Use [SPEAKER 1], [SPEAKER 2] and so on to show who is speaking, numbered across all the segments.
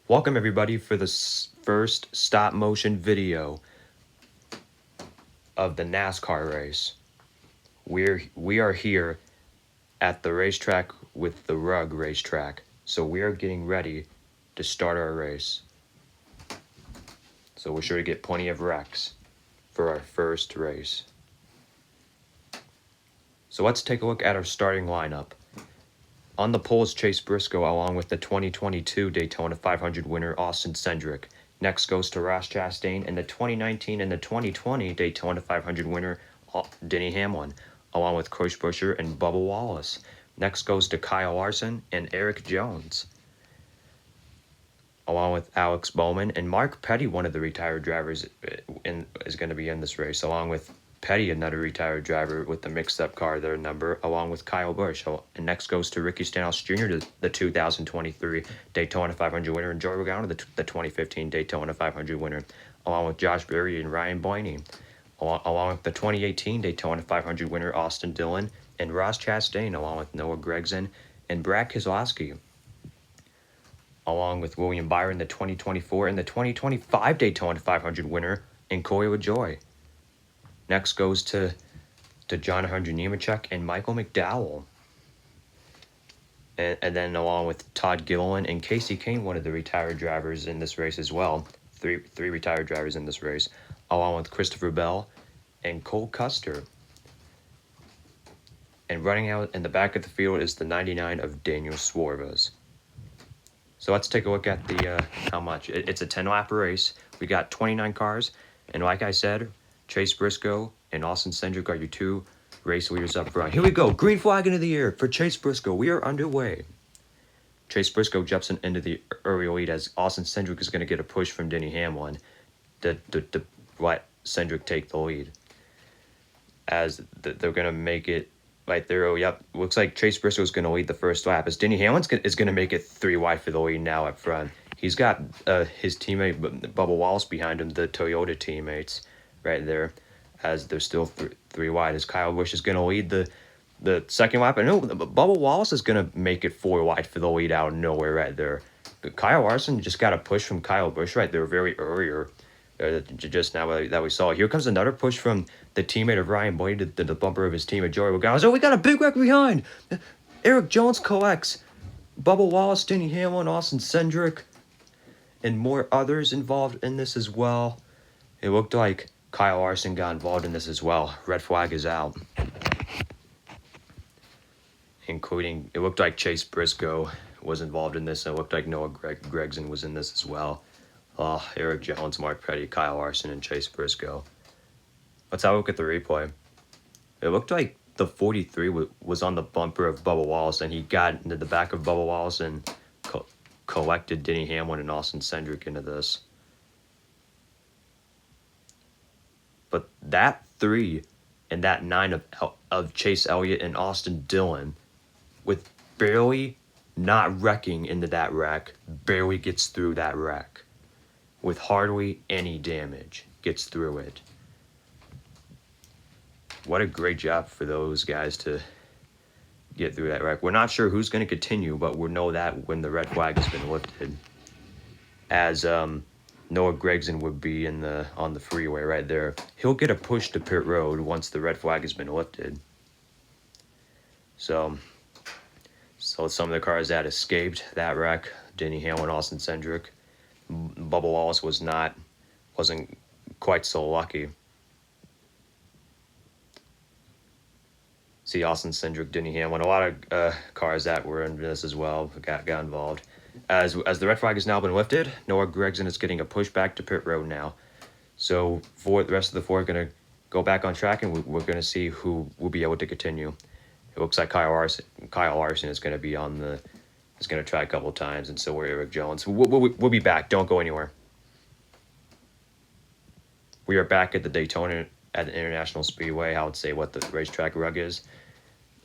[SPEAKER 1] Welcome everybody for the first stop motion video of the NASCAR race. We are here at the racetrack with the Rug racetrack. So we are getting ready to start our race. So we're sure to get plenty of wrecks for our first race. So let's take a look at our starting lineup. On the pole is Chase Briscoe along with the 2022 Daytona 500 winner Austin Cindric. Next goes to Ross Chastain and the 2019 and the 2020 Daytona 500 winner Denny Hamlin, along with Chris Buescher and Bubba Wallace. Next goes to Kyle Larson and Eric Jones, along with Alex Bowman and Mark Petty, one of the retired drivers, is going to be in this race, along with Petty, another retired driver with the mixed-up car, their number, along with Kyle Busch. And next goes to Ricky Stenhouse Jr., the 2023 Daytona 500 winner, and Joey Logano, the 2015 Daytona 500 winner, along with Josh Berry and Ryan Blaney, along with the 2018 Daytona 500 winner Austin Dillon and Ross Chastain, along with Noah Gragson and Brad Keselowski, along with William Byron, the 2024 and the 2025 Daytona 500 winner, and Corey LaJoie. Next goes to John Hunter Nemechek and Michael McDowell. And then along with Todd Gilliland and Casey Kane, one of the retired drivers in this race as well. Three retired drivers in this race, along with Christopher Bell and Cole Custer. And running out in the back of the field is the 99 of Daniel Suarez. So let's take a look at the how much. It's a 10-lap race. We got 29 cars, and like I said, Chase Briscoe and Austin Cindric are your two race leaders up front. Here we go. Green flag into the air for Chase Briscoe. We are underway. Chase Briscoe jumps into the early lead as Austin Cindric is going to get a push from Denny Hamlin to let Cindric take the lead. As they're going to make it right there. Oh, yep. Looks like Chase Briscoe is going to lead the first lap. As Denny Hamlin is going to make it 3 wide for the lead now up front. He's got his teammate Bubba Wallace behind him, the Toyota teammates, right there, as they're still 3 wide. As Kyle Busch is going to lead the second lap. I know Bubba Wallace is going to make it 4 wide for the lead out of nowhere right there. Kyle Larson just got a push from Kyle Busch right there very earlier, just now that we saw. Here comes another push from the teammate of Ryan Blaney to the bumper of his teammate Joey Logano. Oh, we got a big wreck behind. Eric Jones collects. Bubba Wallace, Denny Hamlin, Austin Cindric, and more others involved in this as well. It looked like Kyle Larson got involved in this as well. Red flag is out. Including, it looked like Chase Briscoe was involved in this. It looked like Noah Gragson was in this as well. Eric Jones, Mark Petty, Kyle Larson, and Chase Briscoe. Let's have a look at the replay. It looked like the 43 was on the bumper of Bubba Wallace, and he got into the back of Bubba Wallace and collected Denny Hamlin and Austin Cindric into this. But that 3 and that 9 of Chase Elliott and Austin Dillon, with barely not wrecking into that wreck, barely gets through that wreck. With hardly any damage, gets through it. What a great job for those guys to get through that wreck. We're not sure who's going to continue, but we'll know that when the red flag has been lifted. As Noah Gragson would be on the freeway right there. He'll get a push to pit road once the red flag has been lifted. So some of the cars that escaped that wreck, Denny Hamlin, Austin Cindric, Bubba Wallace wasn't quite so lucky. See Austin Cindric, Denny Hamlin, a lot of cars that were in this as well got involved. As the red flag has now been lifted, Noah Gragson is getting a push back to pit road now. So for the rest of the 4 are going to go back on track, and we're going to see who will be able to continue. It looks like Kyle Larson is going to be is going to try a couple of times, and so will Eric Jones. We'll be back. Don't go anywhere. We are back at the Daytona at the International Speedway. I would say what the racetrack rug is.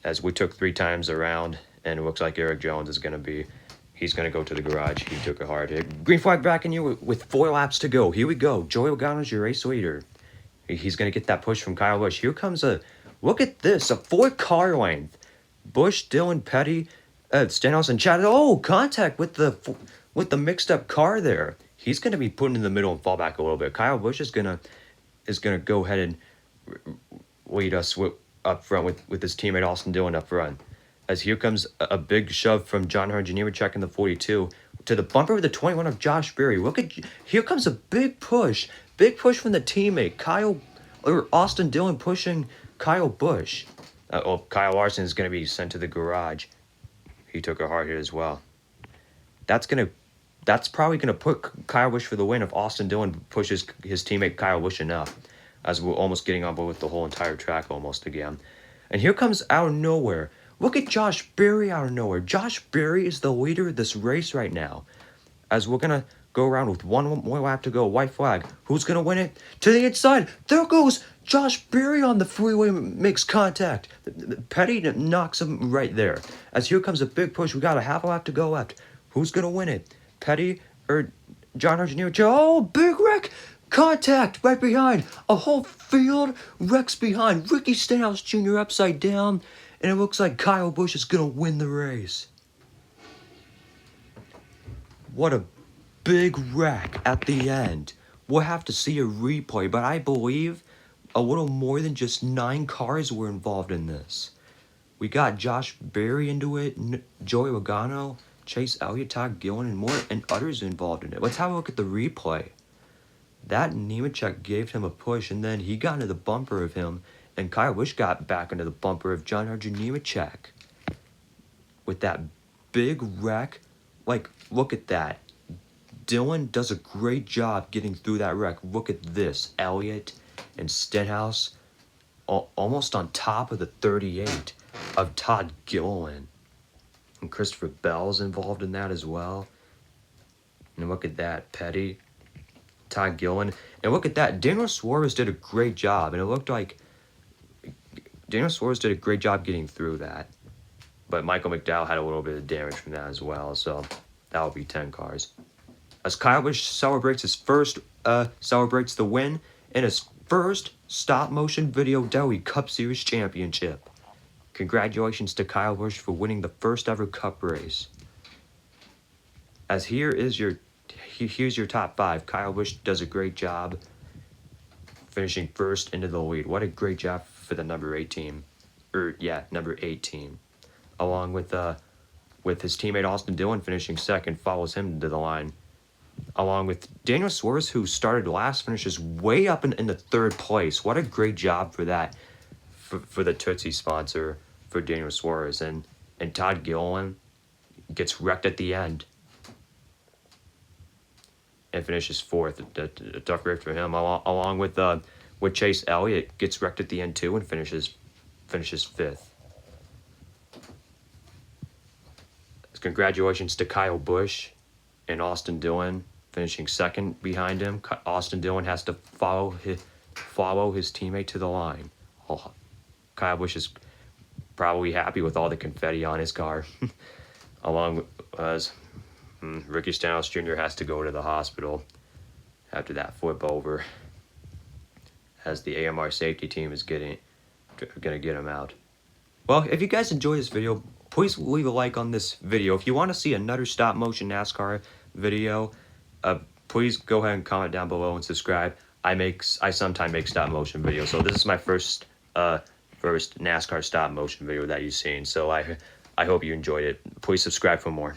[SPEAKER 1] As we took 3 times around, and it looks like Eric Jones is going to be... He's going to go to the garage. He took a hard hit. Green flag back in you with 4 laps to go. Here we go. Joey Logano is your race leader. He's going to get that push from Kyle Busch. Here comes look at this, a 4-car length. Busch, Dillon, Petty, Stenhouse, and Chad. Oh, contact with the with the mixed up car there. He's going to be put in the middle and fall back a little bit. Kyle Busch is gonna go ahead and lead us up front with his teammate Austin Dillon up front. As here comes a big shove from John Hunter Jr. checking the 42 to the bumper with the 21 of Josh Berry. Here comes a big push from the teammate Austin Dillon pushing Kyle Busch. Kyle Larson is going to be sent to the garage. He took a hard hit as well. That's probably gonna put Kyle Busch for the win if Austin Dillon pushes his teammate Kyle Busch enough, as we're almost getting on board with the whole entire track almost again. And here comes out of nowhere. Look at Josh Berry out of nowhere. Josh Berry is the leader of this race right now. As we're gonna go around with one more lap to go, white flag. Who's gonna win it? To the inside. There goes Josh Berry on the freeway, makes contact. Petty knocks him right there. As here comes a big push. We got a half a lap to go left. Who's gonna win it? Petty or John Hunter Jr.? Oh, big wreck! Contact right behind. A whole field wrecks behind. Ricky Stenhouse Jr. upside down. And it looks like Kyle Busch is going to win the race. What a big wreck at the end. We'll have to see a replay, but I believe a little more than just 9 cars were involved in this. We got Josh Berry into it, Joey Logano, Chase Elliott, Todd Gillen, and more, and others involved in it. Let's have a look at the replay. That Nemechek gave him a push, and then he got into the bumper of him, and Kyle Busch got back into the bumper of John Hunter Nemechek. With that big wreck, look at that. Dillon does a great job getting through that wreck. Look at this. Elliott and Stenhouse almost on top of the 38 of Todd Gillen. And Christopher Bell's involved in that as well. And look at that. Petty, Todd Gillen. And look at that. Daniel Suarez did a great job. And it looked like Daniel Suarez did a great job getting through that. But Michael McDowell had a little bit of damage from that as well. So that will be 10 cars. As Kyle Busch celebrates celebrates the win in his first stop-motion video Deli Cup Series championship. Congratulations to Kyle Busch for winning the first ever Cup race. As here's your top 5. Kyle Busch does a great job finishing first into the lead. What a great job for the number 8 team. Number 8 team. Along with his teammate Austin Dillon finishing second, follows him to the line. Along with Daniel Suarez, who started last, finishes way up in the 3rd place. What a great job for that, for the Tootsie sponsor, for Daniel Suarez. And Todd Gillen gets wrecked at the end and finishes 4th. A tough race for him. Along with Chase Elliott, gets wrecked at the end too and finishes 5th. Congratulations to Kyle Busch and Austin Dillon finishing second behind him. Austin Dillon has to follow his teammate to the line. Kyle Busch is probably happy with all the confetti on his car. Along with Ricky Stenhouse Jr. has to go to the hospital after that flip over, as the AMR safety team is going to get him out. Well, if you guys enjoyed this video, please leave a like on this video. If you want to see another stop-motion NASCAR video, please go ahead and comment down below and subscribe. I sometimes make stop-motion videos, so this is my first NASCAR stop-motion video that you've seen. So I hope you enjoyed it. Please subscribe for more.